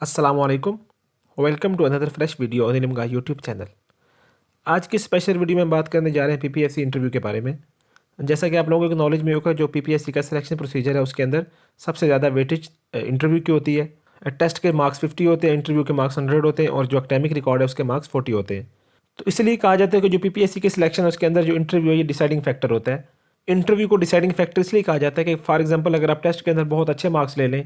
अस्सलाम वालेकुम। Welcome to another fresh video on Ilm का यूट्यूब चैनल। आज की स्पेशल वीडियो में बात करने जा रहे हैं पीपीएससी इंटरव्यू के बारे में। जैसा कि आप लोगों को नॉलेज में होगा, जो पीपीएससी का सिलेक्शन प्रोसीजर है उसके अंदर सबसे ज़्यादा वेटेज इंटरव्यू की होती है। टेस्ट के मार्क्स 50 होते हैं, इंटरव्यू के मार्क्स 100 होते हैं और जो अकेडमिक रिकॉर्ड है उसके मार्क्स 40 होते हैं। तो इसलिए कहा जाता है कि जो पीपीएससी की सिलेक्शन है उसके अंदर जो इंटरव्यू है ये डिसाइडिंग फैक्टर होता है। इंटरव्यू को डिसाइडिंग फैक्टर इसलिए कहा जाता है कि फॉर एग्जांपल अगर आप टेस्ट के अंदर बहुत अच्छे मार्क्स ले लें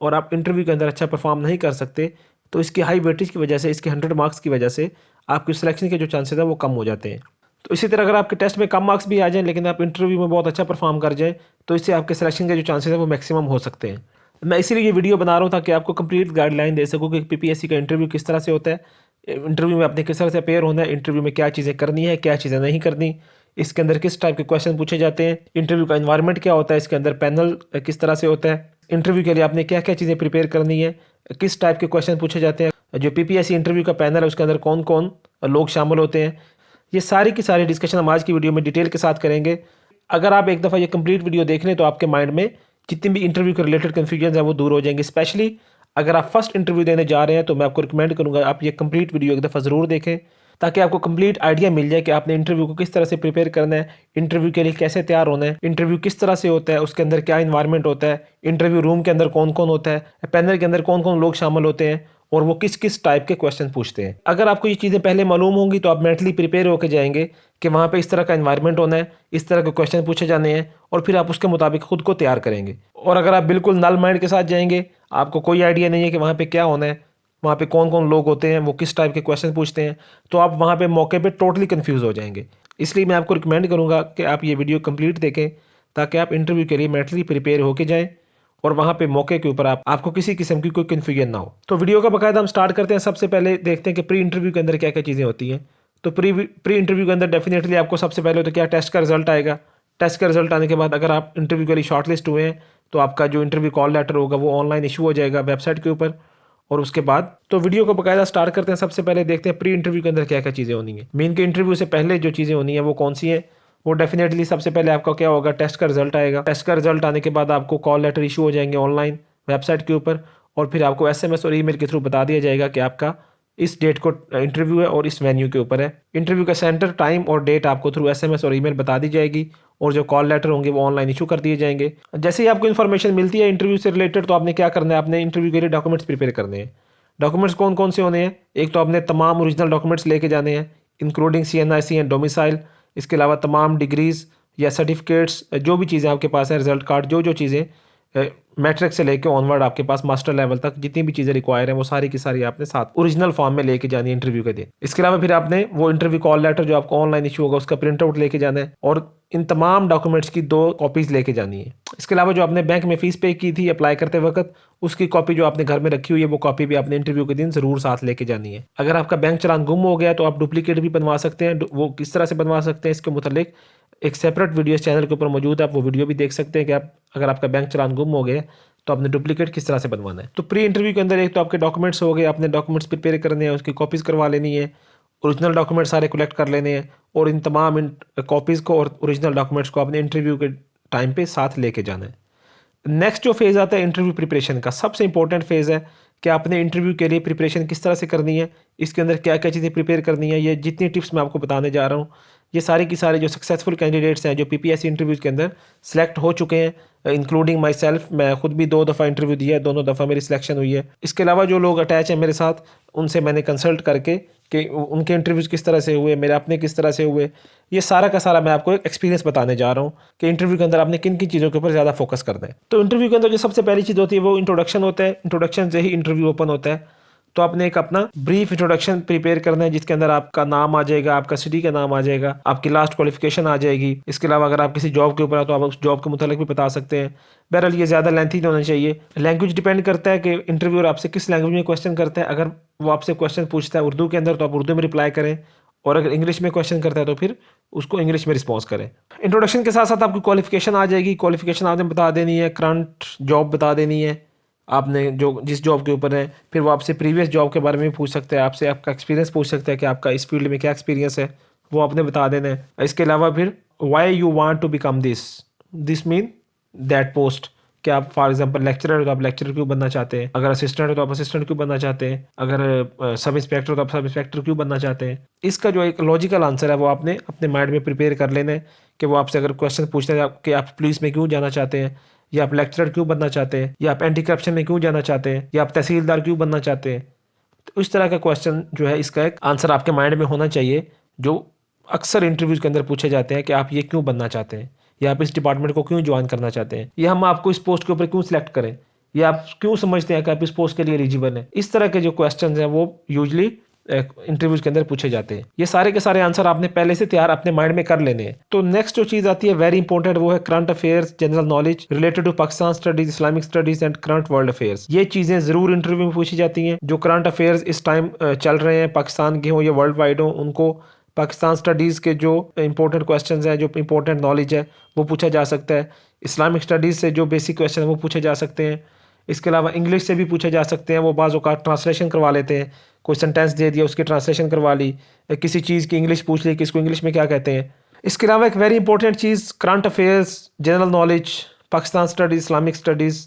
और आप इंटरव्यू के अंदर अच्छा परफॉर्म नहीं कर सकते, तो इसकी हाई वेटेज की वजह से, इसके 100 मार्क्स की वजह से आपकी सिलेक्शन के जो चांसेस है वो कम हो जाते हैं। तो इसी तरह अगर आपके टेस्ट में कम मार्क्स भी आ जाएं लेकिन आप इंटरव्यू में बहुत अच्छा परफॉर्म कर जाएं, तो इससे आपके सिलेक्शन के जो चांसेस है वो मैक्सिमम हो सकते हैं। मैं इसीलिए ये वीडियो बना रहा हूँ ताकि आपको कंप्लीट गाइडलाइन दे सकूँ कि पीपीएससी का इंटरव्यू किस तरह से होता है, इंटरव्यू में आपने किस तरह से अपेयर होना है, इंटरव्यू में क्या चीज़ें करनी है, क्या चीज़ें नहीं करनी, इसके अंदर किस टाइप के क्वेश्चन पूछे जाते हैं, इंटरव्यू का इन्वायरमेंट क्या होता है, इसके अंदर पैनल किस तरह से होता है, इंटरव्यू के लिए आपने क्या क्या चीज़ें प्रिपेयर करनी है, किस टाइप के क्वेश्चन पूछे जाते हैं, जो पीपीएससी इंटरव्यू का पैनल है उसके अंदर कौन कौन लोग शामिल होते हैं। ये सारी की सारी डिस्कशन हम आज की वीडियो में डिटेल के साथ करेंगे। अगर आप एक दफ़ा ये कंप्लीट वीडियो देख लें तो आपके माइंड में जितनी भी इंटरव्यू के रिलेटेड कन्फ्यूजन है वो दूर हो जाएंगे। स्पेशली अगर आप फर्स्ट इंटरव्यू देने जा रहे हैं तो मैं आपको रिकमेंड करूँगा आप ये कंप्लीट वीडियो एक दफ़ा ज़रूर देखें, ताकि आपको कंप्लीट आइडिया मिल जाए कि आपने इंटरव्यू को किस तरह से प्रिपेयर करना है, इंटरव्यू के लिए कैसे तैयार होना है, इंटरव्यू किस तरह से होता है, उसके अंदर क्या इन्वायरमेंट होता है, इंटरव्यू रूम के अंदर कौन कौन होता है, पैनल के अंदर कौन कौन लोग शामिल होते हैं और वो किस किस टाइप के क्वेश्चन पूछते हैं। अगर आपको ये चीज़ें पहले मालूम होंगी तो आप मेंटली प्रिपेयर होकर जाएंगे कि वहाँ पे इस तरह का इन्वायरमेंट होना है, इस तरह के क्वेश्चन पूछे जाने हैं और फिर आप उसके मुताबिक खुद को तैयार करेंगे। और अगर आप बिल्कुल नल माइंड के साथ जाएंगे, आपको कोई आइडिया नहीं है कि वहाँ पे क्या होना है, वहाँ पे कौन कौन लोग होते हैं, वो किस टाइप के क्वेश्चन पूछते हैं, तो आप वहाँ पे मौके पे टोटली कंफ्यूज हो जाएंगे। इसलिए मैं आपको रिकमेंड करूँगा कि आप ये वीडियो कंप्लीट देखें ताकि आप इंटरव्यू के लिए मेंटली प्रिपेयर होके जाएँ और वहाँ पे मौके के ऊपर आपको किसी किस्म की कोई कन्फ्यूजन ना हो। तो वीडियो का बाकायदा हम स्टार्ट करते हैं। सबसे पहले देखते हैं कि प्री इंटरव्यू के अंदर क्या क्या चीज़ें होती हैं। तो प्री इंटरव्यू के अंदर डेफिनेटली आपको सबसे पहले तो क्या टेस्ट का रिजल्ट आएगा। टेस्ट का रिजल्ट आने के बाद अगर आप इंटरव्यू के लिए शॉर्ट लिस्ट हुए हैं तो आपका जो इंटरव्यू कॉल लेटर होगा वो ऑनलाइन इशू हो जाएगा वेबसाइट के ऊपर। और उसके बाद तो वीडियो को बाकायदा स्टार्ट करते हैं। सबसे पहले देखते हैं प्री इंटरव्यू के अंदर क्या क्या चीज़ें होनी है। मेन के इंटरव्यू से पहले जो चीज़ें होनी है वो कौन सी हैं। वो डेफिनेटली सबसे पहले आपका क्या होगा, टेस्ट का रिजल्ट आएगा। टेस्ट का रिजल्ट आने के बाद आपको कॉल लेटर इशू हो जाएंगे ऑनलाइन वेबसाइट के ऊपर और फिर आपको एसएमएस और ईमेल के थ्रू बता दिया जाएगा कि आपका इस डेट को इंटरव्यू है और इस वेन्यू के ऊपर है। इंटरव्यू का सेंटर, टाइम और डेट आपको थ्रू एसएमएस और ईमेल बता दी जाएगी और जो कॉल लेटर होंगे वो ऑनलाइन इशू कर दिए जाएंगे। जैसे ही आपको इन्फॉर्मेशन मिलती है इंटरव्यू से रिलेटेड तो आपने क्या करना है, आपने इंटरव्यू के लिए डॉक्यूमेंट्स प्रिपेयर करने हैं। डॉक्यूमेंट्स कौन कौन से होने हैं, एक तो आपने तमाम ओरिजिनल डॉक्यूमेंट्स लेके जाने हैं इंक्लूडिंग CNIC एंड डोमिसाइल। इसके अलावा तमाम डिग्रीज़ या सर्टिफिकेट्स, जो भी चीज़ें आपके पास है, रिजल्ट कार्ड, जो जो चीज़ें मैट्रिक से लेके ऑनवर्ड आपके पास मास्टर लेवल तक जितनी भी चीज़ें रिक्वायर हैं वो सारी की सारी आपने साथ ओरिजिनल फॉर्म में लेके जानी है इंटरव्यू के दिन। इसके अलावा फिर आपने वो इंटरव्यू कॉल लेटर जो आपको ऑनलाइन इशू होगा उसका प्रिंट आउट लेके जाना है और इन तमाम डॉक्यूमेंट्स की 2 कॉपीज़ लेके जानी है। इसके अलावा जो आपने बैंक में फ़ीस पे की थी अप्लाई करते वक्त, उसकी कॉपी जो आपने घर में रखी हुई है वो कॉपी भी आपने इंटरव्यू के दिन ज़रूर साथ लेके जानी है। अगर आपका बैंक चालान गुम हो गया तो आप डुप्लीकेट भी बनवा सकते हैं। वो किस तरह से बनवा सकते हैं इसके मुतालिक एक सेपरेट वीडियो इस चैनल के ऊपर मौजूद है, आप वो वीडियो भी देख सकते हैं कि आप अगर आपका बैंक चालान गुम हो गया तो आपने डुप्लीकेट किस तरह से बनवाना है। तो प्री इंटरव्यू के अंदर एक तो आपके डॉक्यूमेंट्स हो गए, आपने डॉक्यूमेंट्स प्रिपेयर करने हैं, उसकी कॉपीज़ करवा लेनी है, ओरिजिनल डॉक्यूमेंट सारे कलेक्ट कर लेने हैं और इन तमाम कॉपीज़ को और ओरिजिनल डॉक्यूमेंट्स को आपने इंटरव्यू के टाइम पे साथ लेके जाना है। नेक्स्ट जो फेज़ आता है इंटरव्यू प्रिपरेशन का, सबसे इंपॉर्टेंट फेज़ है कि आपने इंटरव्यू के लिए प्रिपरेशन किस तरह से करनी है, इसके अंदर क्या क्या चीज़ें प्रिपेयर करनी है। ये जितनी टिप्स मैं आपको बताने जा रहा हूँ ये सारी की सारे जो सक्सेसफुल कैंडिडेट्स हैं जो पीपीएससी इंटरव्यूज़ के अंदर सेलेक्ट हो चुके हैं, इंक्लूडिंग माई सेल्फ, मैं खुद भी 2 दफ़ा इंटरव्यू दिया है, दोनों दफ़ा मेरी सिलेक्शन हुई है। इसके अलावा जो लोग अटैच हैं मेरे साथ उनसे मैंने कंसल्ट करके कि उनके इंटरव्यूज़ किस तरह से हुए, मेरे अपने किस तरह से हुए, ये सारा का सारा मैं आपको एक एक्सपीरियंस बताने जा रहा हूँ कि इंटरव्यू के अंदर आपने किन किन चीज़ों के ऊपर ज़्यादा फोकस करना है। तो इंटरव्यू के अंदर जो सबसे पहली चीज़ होती है वो इंट्रोडक्शन होता है। इंट्रोडक्शन से ही इंटरव्यू ओपन होता है। तो आपने एक अपना ब्रीफ इंट्रोडक्शन प्रिपेयर करना है जिसके अंदर आपका नाम आ जाएगा, आपका सिटी का नाम आ जाएगा, आपकी लास्ट क्वालिफिकेशन आ जाएगी। इसके अलावा अगर आप किसी जॉब के ऊपर है तो आप उस जॉब के मुतालिक भी बता सकते हैं। बहरहाल ये ज़्यादा लेंथी नहीं होना चाहिए। लैंग्वेज डिपेंड करता है कि इंटरव्यूअर आपसे किस लैंग्वेज में क्वेश्चन करता है। अगर वो आपसे क्वेश्चन पूछता है उर्दू के अंदर तो आप उर्दू में रिप्लाई करें और अगर इंग्लिश में क्वेश्चन करता है तो फिर उसको इंग्लिश में रिस्पॉन्स करें। इंट्रोडक्शन के साथ साथ आपकी क्वालिफिकेशन आ जाएगी। क्वालिफिकेशन आपने बता देनी है, करंट जॉब बता देनी है आपने जो जिस जॉब के ऊपर है। फिर वो आपसे प्रीवियस जॉब के बारे में भी पूछ सकते हैं, आपसे आपका एक्सपीरियंस पूछ सकते हैं कि आपका इस फील्ड में क्या एक्सपीरियंस है, वो आपने बता देना है। इसके अलावा फिर why you want to become this mean that post, कि आप फॉर एग्जांपल लेक्चरर हो तो आप लेक्चरर क्यों बनना चाहते हैं, अगर असिस्टेंट हो तो आप असिस्टेंट क्यों बनना चाहते हैं, अगर सब इंस्पेक्टर हो तो आप सब इंस्पेक्टर क्यों बनना चाहते हैं। इसका जो एक लॉजिकल आंसर है वो आपने अपने माइंड में प्रिपेयर कर लेना है कि वो आपसे अगर क्वेश्चन पूछते हैं कि आप पुलिस में क्यों जाना चाहते हैं, या आप लेक्चरर क्यों बनना चाहते हैं, या आप एंटी करप्शन में क्यों जाना चाहते हैं, या आप तहसीलदार क्यों बनना चाहते हैं। तो इस तरह का क्वेश्चन जो है इसका एक आंसर आपके माइंड में होना चाहिए, जो अक्सर इंटरव्यूज के अंदर पूछे जाते हैं कि आप ये क्यों बनना चाहते हैं, या आप इस डिपार्टमेंट को क्यों ज्वाइन करना चाहते हैं, या हम आपको इस पोस्ट के ऊपर क्यों सिलेक्ट करें, या आप क्यों समझते हैं कि आप इस पोस्ट के लिए एलिजिबल हैं। इस तरह के जो क्वेश्चन हैं वो यूजली इंटरव्यूज के अंदर पूछे जाते हैं। ये सारे के सारे आंसर आपने पहले से तैयार अपने माइंड में कर लेने हैं। तो नेक्स्ट जो चीज़ आती है वेरी इंपॉर्टेंट, वो है current affairs, general knowledge related to Pakistan studies, Islamic studies and current world affairs. ये चीज़ें ज़रूर इंटरव्यू में पूछी जाती हैं। जो करंट अफेयर्स इस टाइम चल रहे हैं, पाकिस्तान के हों या वर्ल्ड वाइड हों, उनको पाकिस्तान स्टडीज़ के जो इंपॉर्टेंट क्वेश्चंस हैं, जो इंपॉर्टेंट नॉलेज है, वो पूछा जा सकता है। इस्लामिक स्टडीज़ से जो बेसिक क्वेश्चन है वो पूछे जा सकते हैं। इसके अलावा इंग्लिश से भी पूछे जा सकते हैं। वो बाज़ औक़ात ट्रांसलेशन करवा लेते हैं, कोई सेंटेंस दे दिया उसकी ट्रांसलेशन करवा ली, या किसी चीज़ की इंग्लिश पूछ ली कि इसको इंग्लिश में क्या कहते हैं। इसके अलावा एक वेरी इंपॉर्टेंट चीज़ current affairs, general knowledge, Pakistan studies, Islamic studies,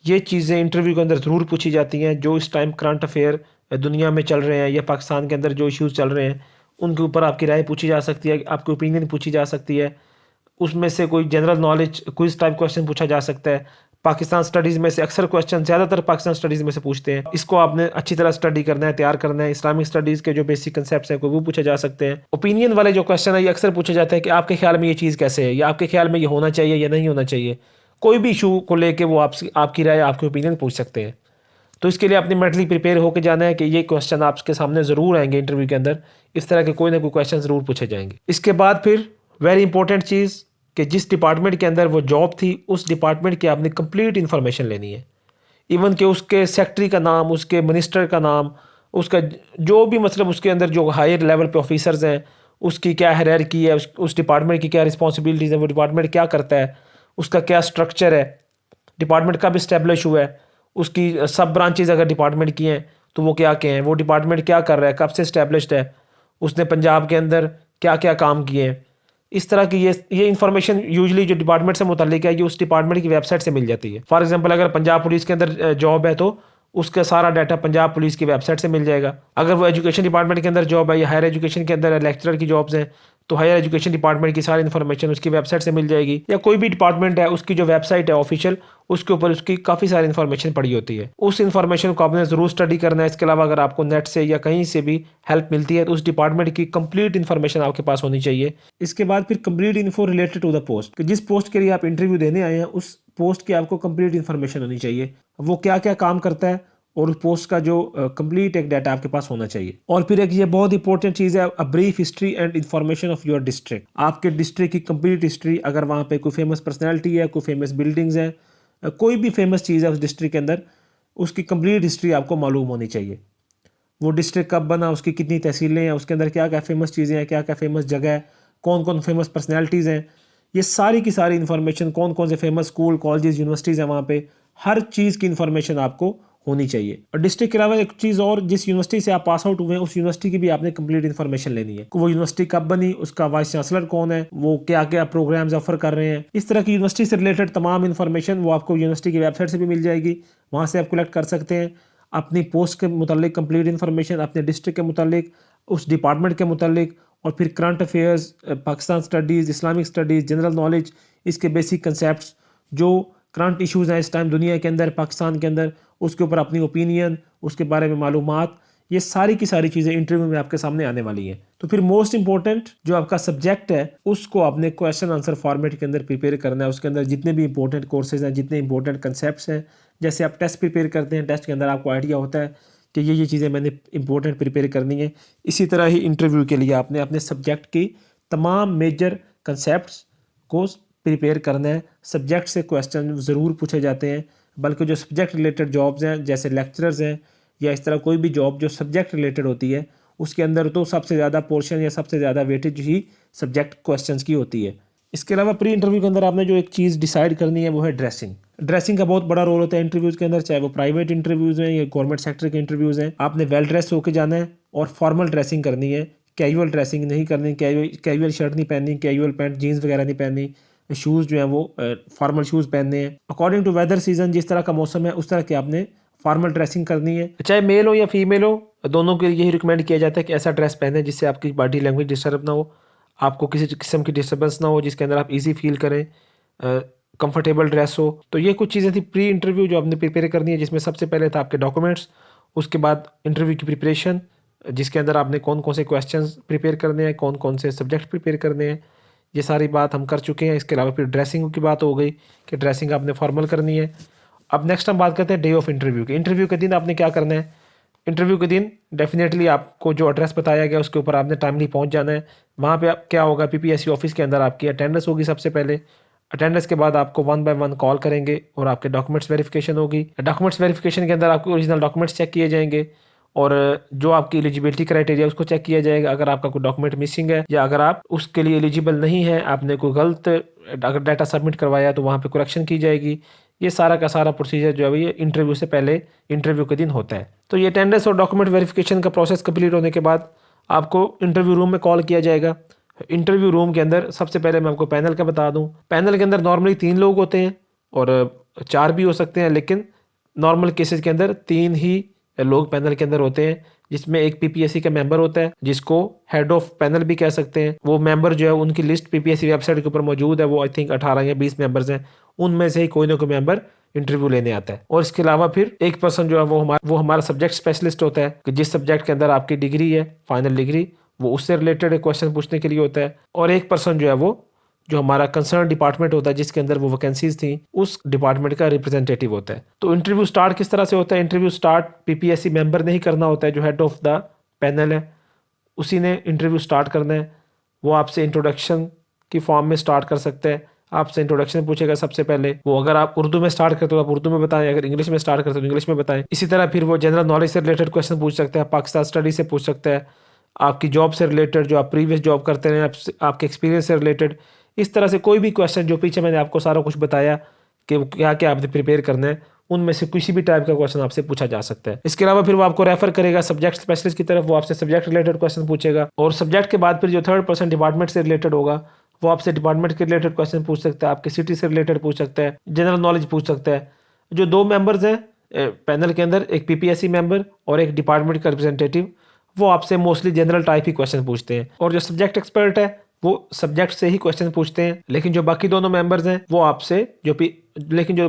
ये चीज़ें इंटरव्यू के अंदर ज़रूर पूछी जाती हैं। जो इस टाइम करंट अफेयर दुनिया में चल रहे हैं या पाकिस्तान के अंदर जो इश्यूज़ चल रहे हैं, उनके ऊपर आपकी राय पूछी जा सकती है, आपकी ओपिनियन पूछी जा सकती है। उसमें से कोई general knowledge quiz type question पूछा जा सकता है। पाकिस्तान स्टडीज़ में से अक्सर क्वेश्चन ज़्यादातर पाकिस्तान स्टडीज़ में से पूछते हैं। इसको आपने अच्छी तरह स्टडी करना है, तैयार करना है। इस्लामिक स्टडीज़ के जो बेसिक कंसेप्ट्स हैं कोई वो पूछे जा सकते हैं। ओपिनियन वाले जो क्वेश्चन है ये अक्सर पूछे जाते हैं कि आपके ख्याल में ये चीज़ कैसे है, या आपके ख्याल में ये होना चाहिए या नहीं होना चाहिए। कोई भी इशू को लेके वो आपसे आपकी राय, आपकी ओपिनियन पूछ सकते हैं। तो इसके लिए अपनी मेंटली प्रिपेयर होकर जाना है कि ये क्वेश्चन आपके सामने ज़रूर आएंगे इंटरव्यू के अंदर। इस तरह के कोई ना कोई क्वेश्चन ज़रूर पूछे जाएंगे। इसके बाद फिर वेरी इंपॉर्टेंट चीज़ कि जिस डिपार्टमेंट के अंदर वो जॉब थी, उस डिपार्टमेंट की आपने कंप्लीट इन्फॉर्मेशन लेनी है। इवन कि उसके सेक्रेटरी का नाम, उसके मिनिस्टर का नाम, उसका जो भी मतलब उसके अंदर जो हायर लेवल पे ऑफिसर्स हैं, उसकी क्या हायरार्की है, उस डिपार्टमेंट की क्या रिस्पॉन्सिबिलिटीज़ है, वो डिपार्टमेंट क्या करता है, उसका क्या स्ट्रक्चर है, डिपार्टमेंट कब इस्टेब्लिश हुआ है, उसकी सब ब्रांचेज अगर डिपार्टमेंट की हैं तो वो क्या क्या हैं, वो डिपार्टमेंट क्या कर रहा है, कब से इस्टेब्लिश्ड है, उसने पंजाब के अंदर क्या क्या काम किए हैं। इस तरह की ये इन्फॉर्मेशन यूजली जो डिपार्टमेंट से मुतालिक है ये उस डिपार्टमेंट की वेबसाइट से मिल जाती है। फॉर एग्जांपल अगर पंजाब पुलिस के अंदर जॉब है तो उसका सारा डाटा पंजाब पुलिस की वेबसाइट से मिल जाएगा। अगर वो एजुकेशन डिपार्टमेंट के अंदर जॉब है या हायर एजुकेशन के अंदर लेक्चरर की जॉब्स हैं तो हायर एजुकेशन डिपार्टमेंट की सारी इन्फॉर्मेशन उसकी वेबसाइट से मिल जाएगी। या कोई भी डिपार्टमेंट है उसकी जो वेबसाइट है ऑफिशियल, उसके ऊपर उसकी काफ़ी सारी इन्फॉर्मेशन पड़ी होती है। उस इन्फॉर्मेशन को आपने ज़रूर स्टडी करना है। इसके अलावा अगर आपको नेट से या कहीं से भी हेल्प मिलती है तो उस डिपार्टमेंट की कंप्लीट इन्फॉर्मेशन आपके पास होनी चाहिए। इसके बाद फिर complete info related to the post, कि जिस पोस्ट के लिए आप इंटरव्यू देने आए हैं उस पोस्ट की आपको कंप्लीट इन्फॉर्मेशन होनी चाहिए। वो क्या क्या काम करता है और उस पोस्ट का जो कंप्लीट एक डाटा आपके पास होना चाहिए। और फिर एक ये बहुत इंपॉर्टेंट चीज़ है, a brief history and information of your district. आपके डिस्ट्रिक्ट की कंप्लीट हिस्ट्री, अगर वहाँ पे कोई फेमस पर्सनैलिटी है, कोई फेमस बिल्डिंग्स हैं, कोई भी फेमस चीज़ है उस डिस्ट्रिक्ट के अंदर, उसकी कंप्लीट हिस्ट्री आपको मालूम होनी चाहिए। वो डिस्ट्रिक्ट कब बना, उसकी कितनी तहसीलें हैं, उसके अंदर क्या क्या फेमस चीज़ें हैं, क्या क्या फेमस जगह है, कौन कौन फेमस पर्सनैलिटीज़ हैं, ये सारी की सारी इन्फॉर्मेशन, कौन कौन से फेमस स्कूल, कॉलेजेस, यूनिवर्सिटीज़ हैं वहाँ पे, हर चीज़ की इन्फॉर्मेशन आपको होनी चाहिए। और डिस्ट्रिक्ट के अलावा एक चीज़ और, जिस यूनिवर्सिटी से आप पास आउट हुए हैं उस यूनिवर्सिटी की भी आपने कंप्लीट इन्फॉर्मेशन लेनी है। वो यूनिवर्सिटी कब बनी, उसका वाइस चांसलर कौन है, वो क्या क्या प्रोग्राम्स ऑफर कर रहे हैं, इस तरह की यूनिवर्सिटी से रिलेटेड तमाम इन्फॉर्मेशन वो आपको यूनिवर्सिटी की वेबसाइट से भी मिल जाएगी। वहाँ से आप कलेक्ट कर सकते हैं अपनी पोस्ट के मुतालिक कंप्लीट इन्फॉर्मेशन, अपने डिस्ट्रिक्ट के मुतालिक, उस डिपार्टमेंट के मुतालिक, और फिर current affairs, Pakistan studies, Islamic studies, general knowledge, इसके बेसिक कंसेप्ट, जो करंट इश्यूज़ हैं इस टाइम दुनिया के अंदर, पाकिस्तान के अंदर, उसके ऊपर अपनी ओपिनियन, उसके बारे में मालूमात, ये सारी की सारी चीज़ें इंटरव्यू में आपके सामने आने वाली हैं। तो फिर मोस्ट इंपॉर्टेंट जो आपका सब्जेक्ट है उसको आपने क्वेश्चन आंसर फॉर्मेट के अंदर प्रिपेयर करना है। उसके अंदर जितने भी इंपॉर्टेंट कोर्सेज हैं, जितने इंपॉर्टेंट कंसेप्ट हैं, जैसे आप टेस्ट प्रिपेयर करते हैं, टेस्ट के अंदर आपको आइडिया होता है कि ये चीज़ें मैंने इंपॉर्टेंट प्रिपेयर करनी है, इसी तरह ही इंटरव्यू के लिए आपने अपने सब्जेक्ट की तमाम मेजर कंसेप्ट को प्रिपेयर करना है। सब्जेक्ट से क्वेश्चन ज़रूर पूछे जाते हैं, बल्कि जो सब्जेक्ट रिलेटेड जॉब्स हैं जैसे लेक्चरर्स हैं या इस तरह कोई भी जॉब जो सब्जेक्ट रिलेटेड होती है, उसके अंदर तो सबसे ज़्यादा पोर्शन या सबसे ज़्यादा वेटेज ही सब्जेक्ट क्वेश्चंस की होती है। इसके अलावा प्री इंटरव्यू के अंदर आपने जो एक चीज़ डिसाइड करनी है वो है ड्रेसिंग। ड्रेसिंग का बहुत बड़ा रोल होता है इंटरव्यूज़ के अंदर, चाहे वो प्राइवेट इंटरव्यूज़ हैं या गवर्नमेंट सेक्टर के इंटरव्यूज़ हैं। आपने वेल ड्रेस होकर जाना है और फॉर्मल ड्रेसिंग करनी है, कैजुअल ड्रेसिंग नहीं करनी, कैजुअल शर्ट नहीं पहननी, कैजुअल पैंट जीन्स वगैरह नहीं पहननी, शूज़ जो हैं वो फॉर्मल शूज़ पहनने हैं। अकॉर्डिंग टू वेदर सीज़न, जिस तरह का मौसम है उस तरह की आपने फॉर्मल ड्रेसिंग करनी है। चाहे मेल हो या फीमेल हो, दोनों के लिए यही रिकमेंड किया जाता है कि ऐसा ड्रेस पहने जिससे आपकी बॉडी लैंग्वेज डिस्टर्ब ना हो, आपको किसी किस्म की डिस्टर्बेंस ना हो, जिसके अंदर आप ईजी फील करें, कंफर्टेबल ड्रेस हो। तो ये कुछ चीज़ें थी प्री इंटरव्यू जो आपने प्रिपेयर करनी है, जिसमें सबसे पहले था आपके डॉक्यूमेंट्स, उसके बाद इंटरव्यू की प्रिपरेशन, जिसके अंदर आपने कौन कौन से क्वेश्चंस प्रिपेयर करने हैं, कौन कौन से सब्जेक्ट प्रिपेयर करने हैं, ये सारी बात हम कर चुके हैं। इसके अलावा फिर ड्रेसिंग की बात हो गई कि ड्रेसिंग आपने फॉर्मल करनी है। अब नेक्स्ट हम बात करते हैं डे ऑफ इंटरव्यू की। इंटरव्यू के दिन आपने क्या करना है। इंटरव्यू के दिन डेफिनेटली आपको जो एड्रेस बताया गया उसके ऊपर आपने टाइमली पहुंच जाना है। वहाँ पे आप क्या होगा, पीपीएससी ऑफिस के अंदर आपकी अटेंडेंस होगी सबसे पहले। अटेंडेंस के बाद आपको 1 बाय 1 कॉल करेंगे और आपके डॉक्यूमेंट्स वेरिफिकेशन होगी। डॉक्यूमेंट्स वेरिफिकेशन के अंदर आपके ओरिजिनल डॉक्यूमेंट्स चेक किए जाएंगे और जो आपकी एलिजिबिलिटी क्राइटेरिया उसको चेक किया जाएगा। अगर आपका कोई डॉक्यूमेंट मिसिंग है या अगर आप उसके लिए एलिजिबल नहीं है, आपने कोई गलत अगर डाटा सबमिट करवाया तो वहाँ पे करेक्शन की जाएगी। ये सारा का सारा प्रोसीजर जो है ये इंटरव्यू से पहले इंटरव्यू के दिन होता है। तो ये अटेंडेंस और डॉक्यूमेंट वेरिफिकेशन का प्रोसेस कंप्लीट होने के बाद आपको इंटरव्यू रूम में कॉल किया जाएगा। इंटरव्यू रूम के अंदर सबसे पहले मैं आपको पैनल का बता दूं। पैनल के अंदर नॉर्मली 3 लोग होते हैं और 4 भी हो सकते हैं, लेकिन नॉर्मल केसेस के अंदर 3 ही लोग पैनल के अंदर होते हैं, जिसमें एक पीपीएससी का मेंबर होता है जिसको हेड ऑफ पैनल भी कह सकते हैं। वो मेंबर जो है उनकी लिस्ट पीपीएससी वेबसाइट के ऊपर मौजूद है। वो आई थिंक 18 या 20 मेंबर्स हैं, उनमें से ही कोई ना कोई मेंबर इंटरव्यू लेने आता है। और इसके अलावा फिर एक पर्सन जो है वो हमारा सब्जेक्ट स्पेशलिस्ट होता है कि जिस सब्जेक्ट के अंदर आपकी डिग्री है, फाइनल डिग्री, वो उससे रिलेटेड क्वेश्चन पूछने के लिए होता है। और एक पर्सन जो है वो जो हमारा कंसर्न डिपार्टमेंट होता है जिसके अंदर वो वैकेंसीज थी, उस डिपार्टमेंट का रिप्रेजेंटेटिव होता है। तो इंटरव्यू स्टार्ट किस तरह से होता है। इंटरव्यू स्टार्ट पीपीएससी मेंबर ने ही करना होता है, जो हेड ऑफ द पैनल है उसी ने इंटरव्यू स्टार्ट करना है। वो आपसे इंट्रोडक्शन की फॉर्म में स्टार्ट कर सकते हैं। आपसे इंट्रोडक्शन पूछेगा सबसे पहले। वो अगर आप उर्दू में स्टार्ट करते हो तो आप उर्दू में बताएं, अगर इंग्लिश में स्टार्ट करते हो तो इंग्लिश में बताएं। इसी तरह फिर वो जनरल नॉलेज से रिलेटेड क्वेश्चन पूछ सकते हैं, पाकिस्तान स्टडी से पूछ सकता है, आपकी जॉब से रिलेटेड, जो आप प्रीवियस जॉब करते हैं आपके एक्सपीरियंस से रिलेटेड। इस तरह से कोई भी क्वेश्चन जो पीछे मैंने आपको सारा कुछ बताया कि क्या क्या आपने प्रिपेयर करना है, उनमें से किसी भी टाइप का क्वेश्चन आपसे पूछा जा सकता है। इसके अलावा फिर वो आपको रेफर करेगा सब्जेक्ट स्पेशलिस्ट की तरफ। वो आपसे सब्जेक्ट रिलेटेड क्वेश्चन पूछेगा और सब्जेक्ट के बाद फिर जो थर्ड पर्सन डिपार्टमेंट से रिलेटेड होगा वो आपसे डिपार्टमेंट के रिलेटेड क्वेश्चन पूछ सकता है, आपके सिटी से रिलेटेड पूछ सकता है, जनरल नॉलेज पूछ सकता है। जो 2 मेंबर्स हैं पैनल के अंदर, एक पीपीएससी मेंबर और एक डिपार्टमेंट का रिप्रेजेंटेटिव, वो आपसे मोस्टली जनरल टाइप ही क्वेश्चन पूछते हैं। और जो सब्जेक्ट एक्सपर्ट है वो सब्जेक्ट से ही क्वेश्चन पूछते हैं। लेकिन जो बाकी दोनों मेंबर्स हैं वो आपसे जो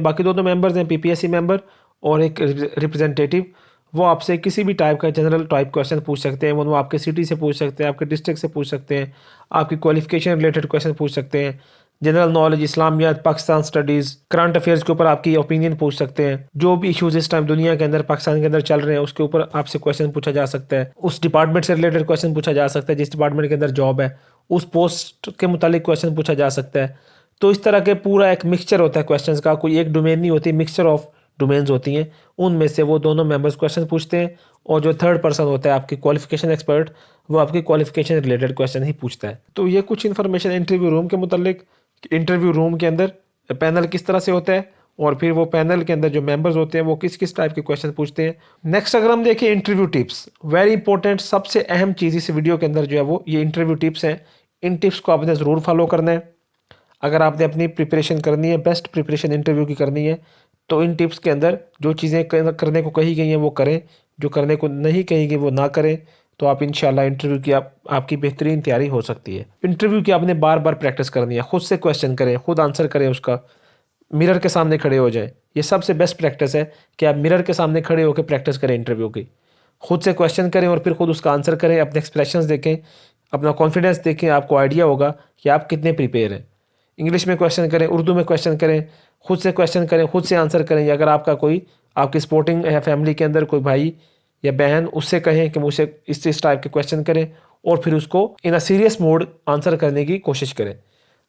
बाकी दोनों मेंबर्स हैं पीपीएससी मेंबर और एक रिप्रेजेंटेटिव, वो आपसे किसी भी टाइप का जनरल टाइप क्वेश्चन पूछ सकते हैं। वो आपके सिटी से पूछ सकते हैं, आपके डिस्ट्रिक्ट से पूछ सकते हैं, आपकी क्वालिफिकेशन रिलेटेड क्वेश्चन पूछ सकते हैं, जनरल नॉलेज, इस्लामियात, पाकिस्तान स्टडीज़, करंट अफेयर्स के ऊपर आपकी ओपिनियन पूछ सकते हैं। जो भी इश्यूज इस टाइम दुनिया के अंदर, पाकिस्तान के अंदर चल रहे हैं उसके ऊपर आपसे क्वेश्चन पूछा जा सकता है। उस डिपार्टमेंट से रिलेटेड क्वेश्चन पूछा जा सकता है जिस डिपार्टमेंट के अंदर जॉब है, उस पोस्ट के मुतालिक क्वेश्चन पूछा जा सकता है। तो इस तरह के पूरा एक मिक्सचर होता है क्वेश्चंस का, कोई एक डोमेन नहीं होती, मिक्सचर ऑफ डोमेन्स होती हैं। उनमें से वो दोनों मेंबर्स क्वेश्चन पूछते हैं और जो थर्ड पर्सन होता है आपकी क्वालिफिकेशन एक्सपर्ट, वो आपकी क्वालिफिकेशन रिलेटेड क्वेश्चन ही पूछता है। तो ये कुछ इन्फॉर्मेशन इंटरव्यू रूम के मुतालिक, इंटरव्यू रूम के अंदर पैनल किस तरह से होता है और फिर वो पैनल के अंदर जो मेंबर्स होते हैं वो किस किस टाइप के क्वेश्चन पूछते हैं। नेक्स्ट अगर हम देखें इंटरव्यू टिप्स, वेरी इंपॉर्टेंट, सबसे अहम चीज़ इस वीडियो के अंदर जो है वो ये इंटरव्यू टिप्स हैं। इन टिप्स को आपने ज़रूर फॉलो करना है। अगर आपने अपनी प्रिपरेशन करनी है, बेस्ट प्रिपरेशन इंटरव्यू की करनी है, तो इन टिप्स के अंदर जो चीज़ें करने को कही गई हैं वो करें, जो करने को नहीं कही गई वो ना करें। तो आप इंशाल्लाह इंटरव्यू की आपकी बेहतरीन तैयारी हो सकती है। इंटरव्यू की आपने बार बार प्रैक्टिस करनी है, खुद से क्वेश्चन करें, खुद आंसर करें उसका, मिरर के सामने खड़े हो जाए। ये सबसे बेस्ट प्रैक्टिस है कि आप मिरर के सामने खड़े होकर प्रैक्टिस करें इंटरव्यू की। खुद से क्वेश्चन करें और फिर खुद उसका आंसर करें, अपने एक्सप्रेशंस देखें, अपना कॉन्फिडेंस देखें, आपको आइडिया होगा कि आप कितने प्रिपेयर हैं। इंग्लिश में क्वेश्चन करें, उर्दू में क्वेश्चन करें, खुद से क्वेश्चन करें, खुद से आंसर करें। या अगर आपका कोई आपकी सपोर्टिंग है फैमिली के अंदर कोई भाई या बहन, उससे कहें कि मुझसे इस टाइप के क्वेश्चन करें और फिर उसको इन अ सीरियस मोड आंसर करने की कोशिश करें।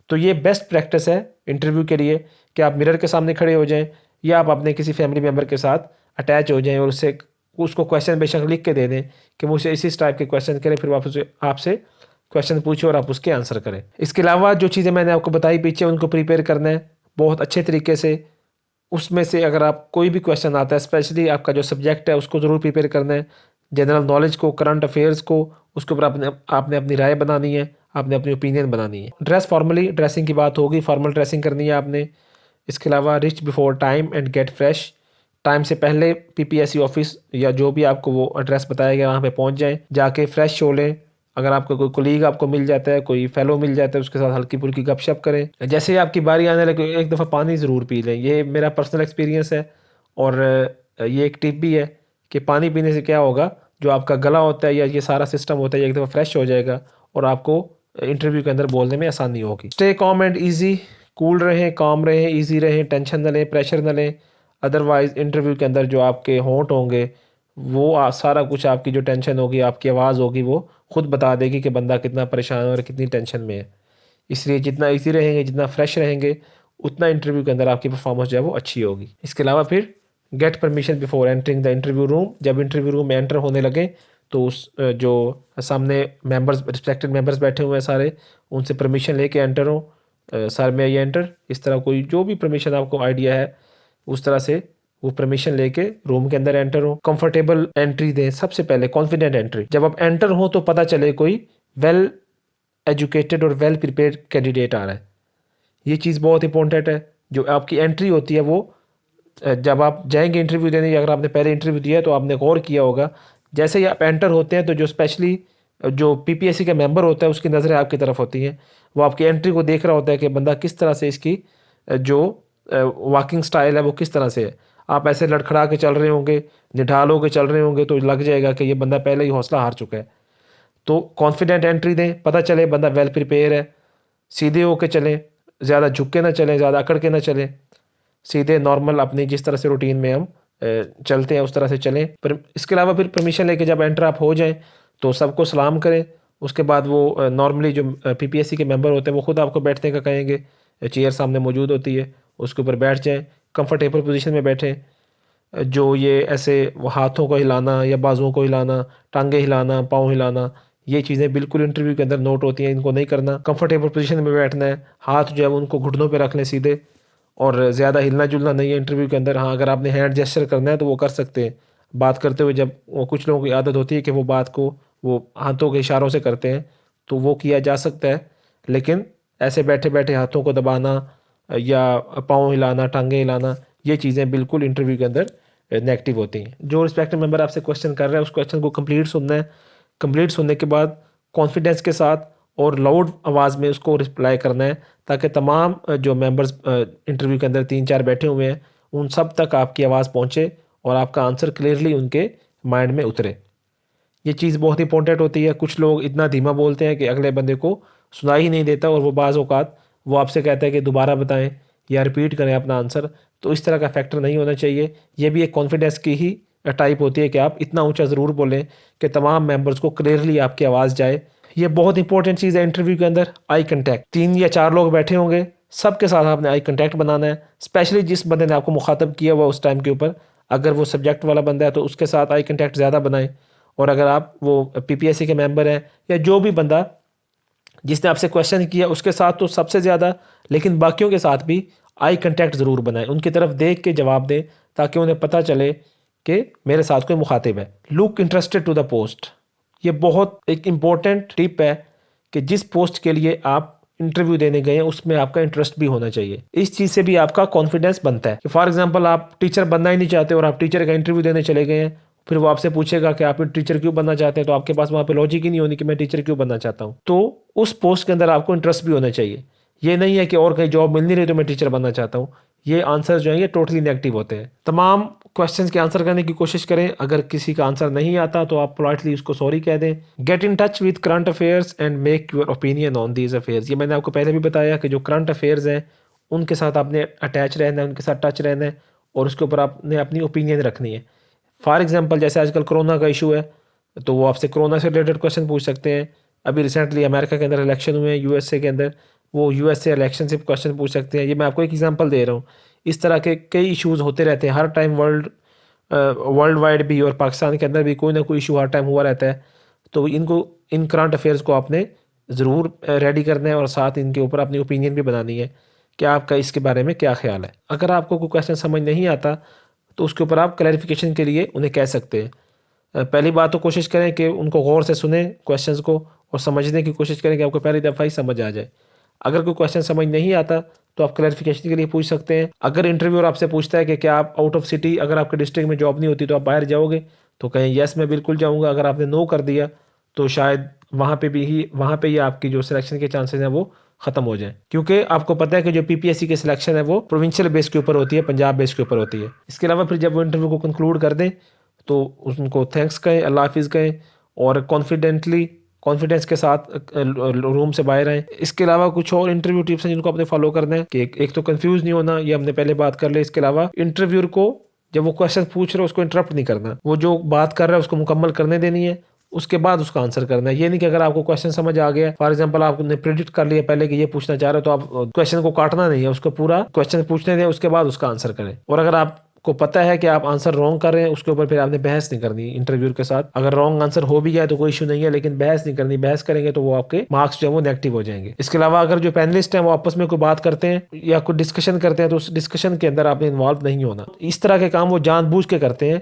तो ये बेस्ट प्रैक्टिस है इंटरव्यू के लिए कि आप मिरर के सामने खड़े हो जाएं या आप अपने किसी फैमिली मेम्बर के साथ अटैच हो जाएं और उसको क्वेश्चन बेशक लिख के दे दें कि मुझे इस टाइप के क्वेश्चन करें, फिर वापस आपसे क्वेश्चन पूछे और आप उसके आंसर करें। इसके अलावा जो चीज़ें मैंने आपको बताई पीछे, उनको प्रिपेयर करना है बहुत अच्छे तरीके से। उसमें से अगर आप कोई भी क्वेश्चन आता है, स्पेशली आपका जो सब्जेक्ट है उसको ज़रूर प्रिपेयर करना है। जनरल नॉलेज को, करंट अफेयर्स को, उसके ऊपर आपने अपनी राय बनानी है, आपने अपनी ओपिनियन बनानी है। ड्रेस फॉर्मली, ड्रेसिंग की बात होगी, फॉर्मल ड्रेसिंग करनी है आपने। इसके अलावा rich before time and gate fresh, time से पहले पीपीएससी ऑफिस या जो भी आपको वो एड्रेस बताया गया वहाँ पे पहुँच जाएं, जाके फ्रेश हो लें। अगर आपका कोई कोलीग आपको मिल जाता है, कोई फेलो मिल जाता है, उसके साथ हल्की फुल्की गपशप करें। जैसे ही आपकी बारी आने लगे एक दफ़ा पानी ज़रूर पी लें। ये मेरा पर्सनल एक्सपीरियंस है और ये एक टिप भी है कि पानी पीने से क्या होगा, जो आपका गला होता है या ये सारा सिस्टम होता है ये एक दफ़ा फ्रेश हो जाएगा और आपको इंटरव्यू के अंदर बोलने में आसानी होगी। Stay com and easy, cool रहें, काम रहें, ईजी रहें, टेंशन न लें, प्रेशर न लें। अदरवाइज़ इंटरव्यू के अंदर जो आपके होंठ होंगे वो सारा कुछ, आपकी जो टेंशन होगी, आपकी आवाज़ होगी, वो खुद बता देगी कि बंदा कितना परेशान और कितनी टेंशन में है। इसलिए जितना ईजी रहेंगे, जितना फ्रेश रहेंगे, उतना इंटरव्यू के अंदर आपकी परफॉर्मेंस जो है वो अच्छी होगी। इसके अलावा फिर get permission before entering the interview room, जब इंटरव्यू रूम में एंटर होने लगे तो उस जो सामने मेंबर्स, रिस्पेक्टेड मेंबर्स बैठे हुए हैं सारे, उनसे परमिशन लेके एंटर हो। सर में ये एंटर, इस तरह कोई जो भी परमिशन आपको आइडिया है उस तरह से वो परमिशन लेके रूम के अंदर एंटर हो। कंफर्टेबल एंट्री दें, सबसे पहले कॉन्फिडेंट एंट्री। जब आप एंटर हो तो पता चले कोई वेल एजुकेटेड और वेल प्रिपेयर्ड कैंडिडेट आ रहा है। ये चीज़ बहुत इंपॉर्टेंट है। जो आपकी एंट्री होती है वो जब आप जाएंगे इंटरव्यू देने, या अगर आपने पहले इंटरव्यू दिया है तो आपने गौर किया होगा, जैसे ही आप एंटर होते हैं तो जो स्पेशली जो पीपीएससी का मेंबर होता है उसकी नज़रें आपकी तरफ होती हैं। वो आपकी एंट्री को देख रहा होता है कि बंदा किस तरह से, इसकी जो वॉकिंग स्टाइल है वो किस तरह से है। आप ऐसे लड़खड़ा के चल रहे होंगे, निढाल होकर चल रहे होंगे तो लग जाएगा कि ये बंदा पहले ही हौसला हार चुका है। तो कॉन्फिडेंट एंट्री दें, पता चले बंदा वेल प्रिपेयर है। सीधे होके चलें, ज़्यादा झुक के ना चलें, ज़्यादा अकड़ के ना चलें। सीधे नॉर्मल अपनी जिस तरह से रूटीन में हम चलते हैं उस तरह से चलें। पर इसके अलावा फिर परमिशन लेके जब एंटर आप हो जाएं तो सबको सलाम करें। उसके बाद वो नॉर्मली जो पीपीएससी के मेंबर होते हैं वो खुद आपको बैठने का कहेंगे, चेयर सामने मौजूद होती है, उसके ऊपर बैठ जाएं, कंफर्टेबल पोजीशन में बैठें। जो ये ऐसे वो हाथों को हिलाना या बाजुओं को हिलाना, टांगे हिलाना, पाँव हिलाना, ये चीज़ें बिल्कुल इंटरव्यू के अंदर नोट होती हैं, इनको नहीं करना। कंफर्टेबल पोजीशन में बैठना है, हाथ जो है उनको घुटनों पे रख लें सीधे, और ज़्यादा हिलना जुलना नहीं है इंटरव्यू के अंदर। हाँ, अगर आपने हैंड जेस्चर करना है तो वो कर सकते हैं बात करते हुए। जब वो कुछ लोगों की आदत होती है कि वो बात को वो हाथों के इशारों से करते हैं, तो वो किया जा सकता है। लेकिन ऐसे बैठे बैठे हाथों को दबाना या पाँव हिलाना, टांगे हिलाना, ये चीज़ें बिल्कुल इंटरव्यू के अंदर नेगेटिव होती हैं। जो रिस्पेक्टिव मेंबर आपसे क्वेश्चन कर रहा है उस क्वेश्चन को कंप्लीट सुनना है। कंप्लीट सुनने के बाद कॉन्फिडेंस के साथ और लाउड आवाज़ में उसको रिप्लाई करना है, ताकि तमाम जो मेंबर्स इंटरव्यू के अंदर 3-4 बैठे हुए हैं उन सब तक आपकी आवाज़ पहुंचे और आपका आंसर क्लियरली उनके माइंड में उतरे। ये चीज़ बहुत इंपॉर्टेंट होती है। कुछ लोग इतना धीमा बोलते हैं कि अगले बंदे को सुनाई ही नहीं देता, और वो बाज़ औक़ात वो आपसे कहता है कि दोबारा बताएं या रिपीट करें अपना आंसर। तो इस तरह का फैक्टर नहीं होना चाहिए। ये भी एक कॉन्फिडेंस की ही टाइप होती है कि आप इतना ऊंचा ज़रूर बोलें कि तमाम मेंबर्स को क्लियरली आपकी आवाज़ जाए। ये बहुत इंपॉर्टेंट चीज़ है इंटरव्यू के अंदर। आई कंटेक्ट, 3 या 4 लोग बैठे होंगे, सबके साथ आपने आई कंटेक्ट बनाना है। स्पेशली जिस बंदे ने आपको मुखातब किया हुआ उस टाइम के ऊपर, अगर वो सब्जेक्ट वाला बंदा है तो उसके साथ आई कंटेक्ट ज़्यादा बनाएं। और अगर आप वो पीपीएससी के मेंबर हैं या जो भी बंदा जिसने आपसे क्वेश्चन किया उसके साथ तो सबसे ज़्यादा, लेकिन बाकियों के साथ भी आई कंटेक्ट ज़रूर बनाएं, उनकी तरफ देख के जवाब दें ताकि उन्हें पता चले कि मेरे साथ कोई मुखातिब है। Look interested to the post, ये बहुत एक इम्पॉर्टेंट टिप है कि जिस पोस्ट के लिए आप इंटरव्यू देने गए हैं उसमें आपका इंटरेस्ट भी होना चाहिए। इस चीज़ से भी आपका कॉन्फिडेंस बनता है कि फॉर एग्जांपल आप टीचर बनना ही नहीं चाहते और आप टीचर का इंटरव्यू देने चले गए हैं, फिर वो आपसे पूछेगा कि आप टीचर क्यों बनना चाहते हैं, तो आपके पास वहाँ पे लॉजिक ही नहीं होनी कि मैं टीचर क्यों बनना चाहता हूँ। तो उस पोस्ट के अंदर आपको इंटरेस्ट भी होना चाहिए। ये नहीं है कि और कहीं जॉब मिल नहीं रही तो मैं टीचर बनना चाहता हूँ। ये आंसर जो है ये टोटली नेगेटिव होते हैं। तमाम क्वेश्चंस के आंसर करने की कोशिश करें। अगर किसी का आंसर नहीं आता तो आप पोलाइटली उसको सॉरी कह दें। Get in touch with current affairs and make your opinion on these affairs. ये मैंने आपको पहले भी बताया कि जो करंट अफेयर्स हैं उनके साथ आपने अटैच रहना है, उनके साथ टच रहना है और उसके ऊपर आपने अपनी ओपिनियन रखनी है। फॉर एग्जांपल जैसे आजकल कोरोना का इशू है तो वो आपसे कोरोना से रिलेटेड क्वेश्चन पूछ सकते हैं। अभी रिसेंटली अमेरिका के अंदर इलेक्शन हुए हैं, यूएसए के अंदर, वो यूएसए इलेक्शन से क्वेश्चन पूछ सकते हैं। ये मैं आपको एक एग्जांपल दे रहा हूँ। इस तरह के कई इश्यूज होते रहते हैं हर टाइम, वर्ल्ड वाइड भी और पाकिस्तान के अंदर भी कोई ना कोई इशू हर टाइम हुआ रहता है। तो इन करंट अफेयर्स को आपने ज़रूर रेडी करना है और साथ इनके ऊपर अपनी ओपिनियन भी बनानी है कि आपका इसके बारे में क्या ख्याल है। अगर आपको कोई क्वेश्चन समझ नहीं आता तो उसके ऊपर आप क्लैरिफिकेशन के लिए उन्हें कह सकते हैं। पहली बात तो कोशिश करें कि उनको गौर से सुने क्वेश्चंस को और समझने की कोशिश करें कि आपको पहली दफ़ा ही समझ आ जाए। अगर कोई क्वेश्चन समझ नहीं आता तो आप क्लैरिफिकेशन के लिए पूछ सकते हैं। अगर इंटरव्यूअर आपसे पूछता है कि क्या आप आउट ऑफ सिटी, अगर आपके डिस्ट्रिक्ट में जॉब नहीं होती तो आप बाहर जाओगे, तो कहें यस मैं बिल्कुल जाऊँगा। अगर आपने नो कर दिया तो शायद वहाँ पे ही आपकी जो सिलेक्शन के चांसेस हैं वो ख़त्म हो जाएँ। क्योंकि आपको पता है कि जो पीपीएससी की सिलेक्शन है वो प्रोविंशियल बेस के ऊपर होती है, पंजाब बेस के ऊपर होती है। इसके अलावा फिर जब वो इंटरव्यू को कंक्लूड कर दें तो उनको थैंक्स कहें, अल्लाह हाफ़िज़ कहें और कॉन्फिडेंस के साथ रूम से बाहर आएँ। इसके अलावा कुछ और इंटरव्यू टिप्स हैं जिनको आपने फॉलो करना है कि एक तो कंफ्यूज नहीं होना, ये हमने पहले बात कर ली। इसके अलावा इंटरव्यूअर को जब वो क्वेश्चन पूछ रहा है उसको इंटरप्ट नहीं करना, वो जो बात कर रहा है उसको मुकम्मल करने देनी है, उसके बाद उसका आंसर करना है। ये नहीं कि अगर आपको क्वेश्चन समझ आ गया, फॉर एग्जांपल आपने प्रिडिक्ट कर लिया पहले कि ये पूछना चाह रहे हो, तो आप क्वेश्चन को काटना नहीं है, उसको पूरा क्वेश्चन पूछने दें, उसके बाद उसका आंसर करें। और अगर आपको पता है कि आप आंसर रॉन्ग कर रहे हैं, उसके ऊपर फिर आपने बहस नहीं करनी इंटरव्यूअर के साथ। अगर रॉन्ग आंसर हो भी गया तो कोई इशू नहीं है, लेकिन बहस नहीं करनी। बहस करेंगे तो वो आपके मार्क्स जो है वो नेगेटिव हो जाएंगे। इसके अलावा अगर जो पैनलिस्ट हैं वो आपस में कोई बात करते हैं या कोई डिस्कशन करते हैं तो उस डिस्कशन के अंदर आपने इन्वॉल्व नहीं होना। इस तरह के काम वो जानबूझ के करते हैं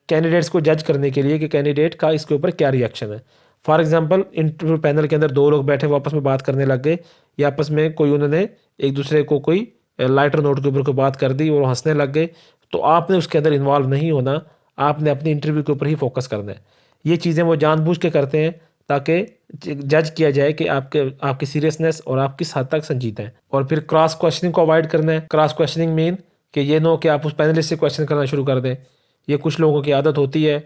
कैंडिडेट्स को जज करने के लिए कि कैंडिडेट का इसके ऊपर क्या रिएक्शन है। फॉर एग्जांपल इंटरव्यू पैनल के अंदर दो लोग बैठे वो आपस में बात करने लग गए, या आपस में कोई उन्होंने एक दूसरे को कोई लाइटर नोट के ऊपर कोई बात कर दी और हंसने लग गए, तो आपने उसके अंदर इन्वॉल्व नहीं होना। आपने अपनी इंटरव्यू के ऊपर ही फोकस करना है। ये चीज़ें वो जानबूझ के करते हैं ताकि जज किया जाए कि आपकी सीरियसनेस और आप किस हद तक संजीदा हैं। और फिर क्रॉस क्वेश्चनिंग को अवॉइड करना है। क्रॉस क्वेश्चनिंग मीन कि ये नो कि आप उस पैनलिस्ट से क्वेश्चन करना शुरू कर दें। ये कुछ लोगों की आदत होती है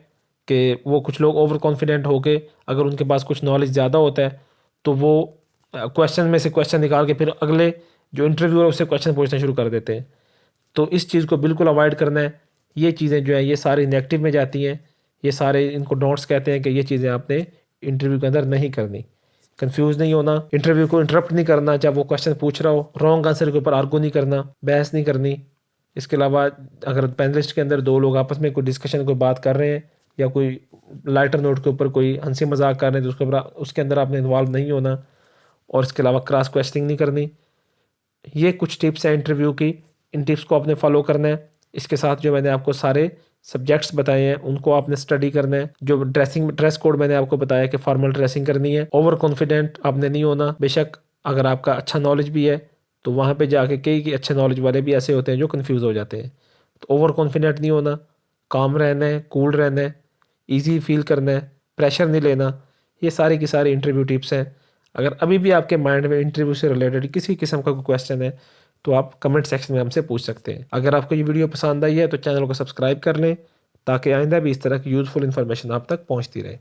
कि वो कुछ लोग ओवर कॉन्फिडेंट होके, अगर उनके पास कुछ नॉलेज ज़्यादा होता है तो वो क्वेश्चन में से क्वेश्चन निकाल के फिर अगले जो इंटरव्यूअर उससे क्वेश्चन पूछना शुरू कर देते हैं। तो इस चीज़ को बिल्कुल अवॉइड करना है। ये चीज़ें जो है ये सारी नेगेटिव में जाती हैं। ये सारे इनको नोट्स कहते हैं कि ये चीज़ें आपने इंटरव्यू के अंदर नहीं करनी। कंफ्यूज नहीं होना, इंटरव्यू को इंटरप्ट नहीं करना, चाहे वो क्वेश्चन पूछ रहा हो, रॉन्ग आंसर के ऊपर आर्गू नहीं करना, बहस नहीं करनी। इसके अलावा अगर पैनलिस्ट के अंदर दो लोग आपस में कोई डिस्कशन कोई बात कर रहे हैं या कोई लाइटर नोट के ऊपर कोई हंसी मजाक कर रहे हैं तो उसके अंदर आपने इन्वॉल्व नहीं होना। और इसके अलावा क्रॉस क्वेश्चनिंग नहीं करनी। ये कुछ टिप्स हैं इंटरव्यू की, इन टिप्स को आपने फॉलो करना है। इसके साथ जो मैंने आपको सारे सब्जेक्ट्स बताए हैं उनको आपने स्टडी करना है। जो ड्रेस कोड मैंने आपको बताया कि फॉर्मल ड्रेसिंग करनी है। ओवर कॉन्फिडेंट आपने नहीं होना। बेशक अगर आपका अच्छा नॉलेज भी है तो वहाँ पे जाके कई अच्छे नॉलेज वाले भी ऐसे होते हैं जो कन्फ्यूज़ हो जाते हैं। तो ओवर कॉन्फिडेंट नहीं होना, काम रहना है, कूल रहना है, ईजी फील करना है, प्रेशर नहीं लेना। ये सारी की सारी इंटरव्यू टिप्स हैं। अगर अभी भी आपके माइंड में इंटरव्यू से रिलेटेड किसी किस्म का कोई क्वेश्चन है तो आप कमेंट सेक्शन में हमसे पूछ सकते हैं। अगर आपको ये वीडियो पसंद आई है तो चैनल को सब्सक्राइब कर लें ताकि आइंदा भी इस तरह की यूज़फुल इन्फॉर्मेशन आप तक पहुंचती रहे।